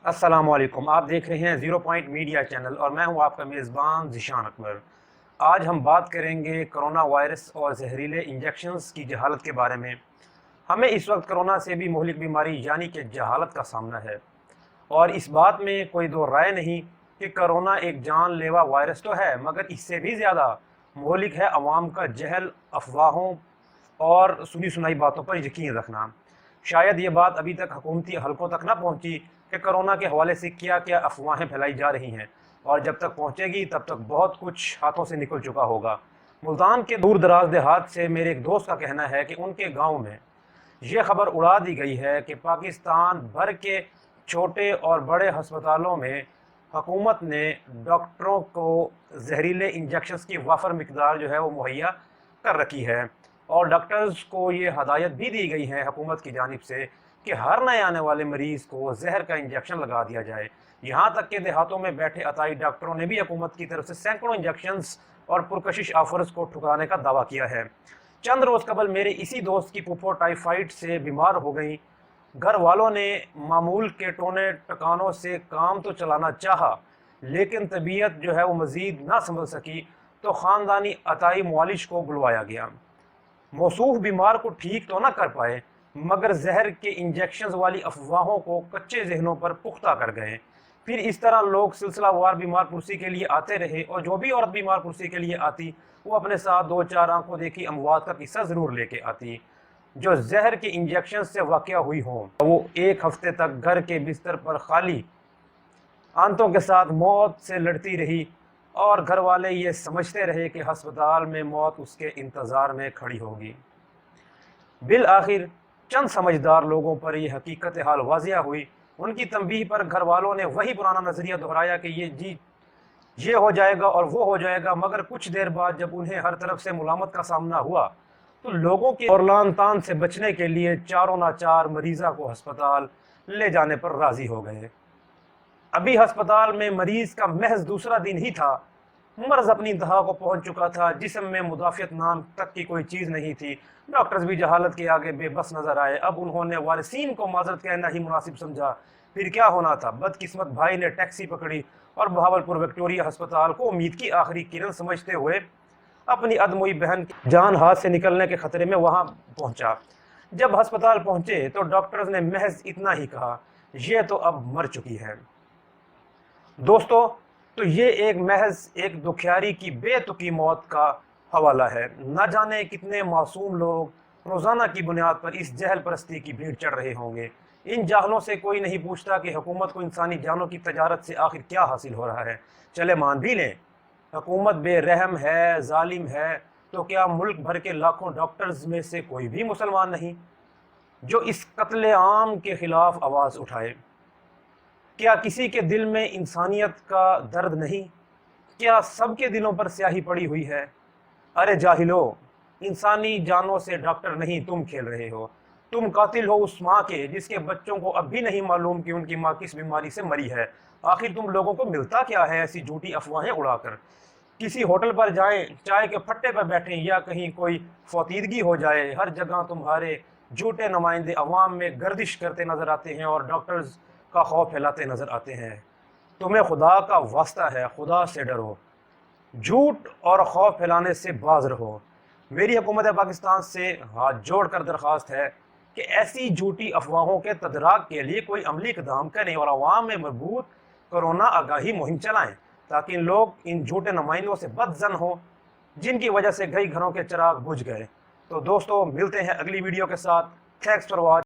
अस्सलाम वालेकुम। आप देख रहे हैं ज़ीरो पॉइंट मीडिया चैनल और मैं हूं आपका मेज़बान ज़ीशान अकबर। आज हम बात करेंगे कोरोना वायरस और जहरीले इंजेक्शंस की जहालत के बारे में। हमें इस वक्त कोरोना से भी मुहलिक बीमारी यानी कि जहालत का सामना है और इस बात में कोई दो राय नहीं कि कोरोना एक जानलेवा वायरस तो है, मगर इससे भी ज़्यादा मुहलिक है अवाम का जहल, अफवाहों और सुनी सुनाई बातों पर यकीन रखना। शायद ये बात अभी तक हुकूमती हलकों तक ना पहुंची कि कोरोना के हवाले से क्या क्या अफवाहें फैलाई जा रही हैं, और जब तक पहुंचेगी तब तक बहुत कुछ हाथों से निकल चुका होगा। मुल्तान के दूर दराज देहात से मेरे एक दोस्त का कहना है कि उनके गांव में ये खबर उड़ा दी गई है कि पाकिस्तान भर के छोटे और बड़े अस्पतालों में हुकूमत ने डॉक्टरों को जहरीले इंजेक्शंस की वाफर मिकदार जो है वो मुहैया कर रखी है, और डॉक्टर्स को ये हदायत भी दी गई है हुकूमत की जानिब से कि हर नए आने वाले मरीज़ को जहर का इंजेक्शन लगा दिया जाए। यहाँ तक कि देहातों में बैठे अताई डॉक्टरों ने भी हुकूमत की तरफ से सैकड़ों इंजेक्शंस और पुरकशिश ऑफर्स को ठुकराने का दावा किया है। चंद रोज़ कबल मेरे इसी दोस्त की फूफो टाइफाइड से बीमार हो गई। घर वालों ने मामूल के टोने टकानों से काम तो चलाना चाहा, लेकिन तबीयत जो है वो मज़ीद ना संभल सकी तो ख़ानदानी अताई मुआलिज को बुलवाया गया। मौसूफ बीमार को ठीक तो ना कर पाए, मगर जहर के इंजेक्शन वाली अफवाहों को कच्चे जहनों पर पुख्ता कर गए। फिर इस तरह लोग सिलसिलावार बीमार पुरसी के लिए आते रहे, और जो भी औरत बीमार पुरसी के लिए आती वो अपने साथ दो चार आंखों देखी अमवात का किस्सा ज़रूर लेके आती जो जहर के इंजेक्शन से वाक़या हुई हों। वो एक हफ्ते तक घर के बिस्तर पर खाली आंतों के साथ मौत से लड़ती रही, और घर वाले ये समझते रहे कि अस्पताल में मौत उसके इंतज़ार में खड़ी होगी। बिल आखिर चंद समझदार लोगों पर यह हकीकत हाल वाजिया हुई। उनकी तंबीह पर घर वालों ने वही पुराना नज़रिया दोहराया कि ये हो जाएगा और वो हो जाएगा, मगर कुछ देर बाद जब उन्हें हर तरफ से मुलामत का सामना हुआ तो लोगों के औरलान तान से बचने के लिए चारों नाचार मरीज़ा को अस्पताल ले जाने पर राज़ी हो गए। अभी अस्पताल में मरीज का महज दूसरा दिन ही था, मर्ज अपनी इंतहा को पहुंच चुका था, जिस्म में मुदाफ़ियत नाम तक की कोई चीज़ नहीं थी। डॉक्टर्स भी जहालत के आगे बेबस नजर आए। अब उन्होंने वारिसीन को माजरत कहना ही मुनासिब समझा। फिर क्या होना था, बदकिस्मत भाई ने टैक्सी पकड़ी और बहावलपुर विक्टोरिया अस्पताल को उम्मीद की आखिरी किरण समझते हुए अपनी अदमुई बहन की जान हाथ से निकलने के खतरे में वहां पहुंचा। जब अस्पताल पहुंचे तो डॉक्टर्स ने महज इतना ही कहा, यह तो अब मर चुकी है। दोस्तों, तो ये एक महज एक दुखियारी की बेतुकी मौत का हवाला है। न जाने कितने मासूम लोग रोज़ाना की बुनियाद पर इस जहल परस्ती की भीड़ चढ़ रहे होंगे। इन जाहलों से कोई नहीं पूछता कि हुकूमत को इंसानी जानों की तजारत से आखिर क्या हासिल हो रहा है। चले मान भी लें हुकूमत बेरहम है, जालिम है, तो क्या मुल्क भर के लाखों डॉक्टर्स में से कोई भी मुसलमान नहीं जो इस कत्ले आम के ख़िलाफ़ आवाज़ उठाए? क्या किसी के दिल में इंसानियत का दर्द नहीं? क्या सबके दिलों पर स्याही पड़ी हुई है? अरे जाहिलो, इंसानी जानों से डॉक्टर नहीं तुम खेल रहे हो। तुम कातिल हो उस माँ के जिसके बच्चों को अब भी नहीं मालूम कि उनकी माँ किस बीमारी से मरी है। आखिर तुम लोगों को मिलता क्या है ऐसी झूठी अफवाहें उड़ाकर? किसी होटल पर जाएं, चाय के फट्टे पर बैठें, या कहीं कोई फौतीदगी हो जाए, हर जगह तुम्हारे झूठे नुमाइंदे अवाम में गर्दिश करते नजर आते हैं और डॉक्टर्स का खौफ फैलाते नजर आते हैं। तुम्हें खुदा का वास्ता है, खुदा से डरो, झूठ और खौफ फैलाने से बाज रहो। मेरी हुकूमत पाकिस्तान से हाथ जोड़कर दरख्वास्त है कि ऐसी झूठी अफवाहों के तदराक के लिए कोई अमली इक़दाम करें और अवाम में मजबूत कोरोना आगाही मुहिम चलाएं, ताकि लोग इन झूठे नुमाइंदों से बदजन हो जिनकी वजह से कई घरों के चिराग बुझ गए। तो दोस्तों, मिलते हैं अगली वीडियो के साथ। Thanks for watching.